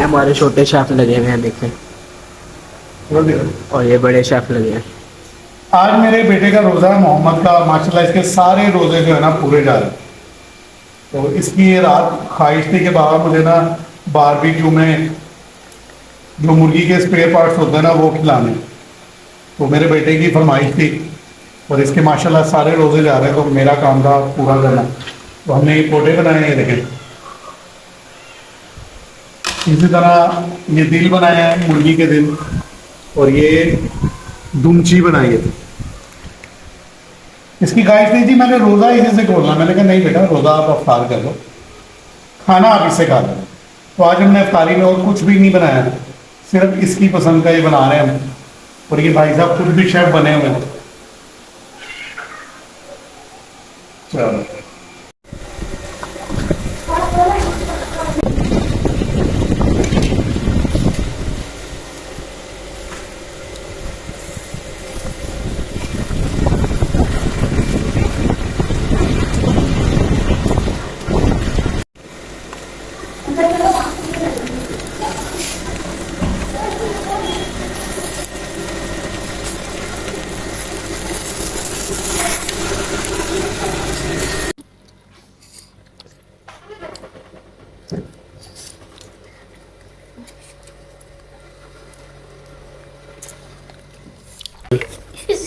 हमारे छोटे शेफ लगे हुए हैं, देखें। और ये बड़े शेफ लगे हैं। आज मेरे बेटे का रोज़ा है, मोहम्मद का। माशाल्लाह इसके सारे रोज़े जो है ना पूरे जा रहे हैं। तो इसकी ये रात ख्वाहिश थी कि बाबा मुझे ना बारबेक्यू में जो मुर्गी के स्पेयर पार्ट्स होते हैं ना वो खिलाने। तो मेरे बेटे की फरमाइश थी और इसके माशाल्लाह सारे रोज़े जा रहे हैं, तो मेरा काम था पूरा करना। तो हमने ये पोटे बनाए हैं, देखें। इसी तरह ये दिल बनाया है, मुर्गी के दिल। और ये दुमची बनाई है। इसकी ख्वाहिश नहीं थी, मैंने रोज़ा इसी से खोलना। मैंने कहा नहीं बेटा, रोज़ा आप अफ्तार कर लो, खाना आप इससे खा लो। तो आज हमने अफ्तारी में और कुछ भी नहीं बनाया, सिर्फ इसकी पसंद का ये बना रहे हैं हम। और ये भाई साहब खुद भी शेफ बने हुए हैं। चलो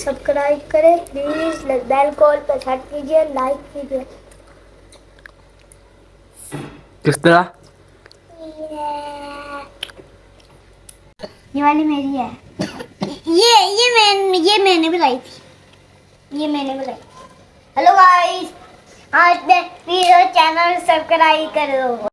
सब्सक्राइब करें प्लीज, बेल कॉल पर सेट कीजिए, लाइक कीजिए। किस तरह? ये वाली मेरी है। ये मैंने बनाई थी। ये मैंने बनाई। हेलो गाइस, आज मैं मेरा चैनल सब्सक्राइब करो।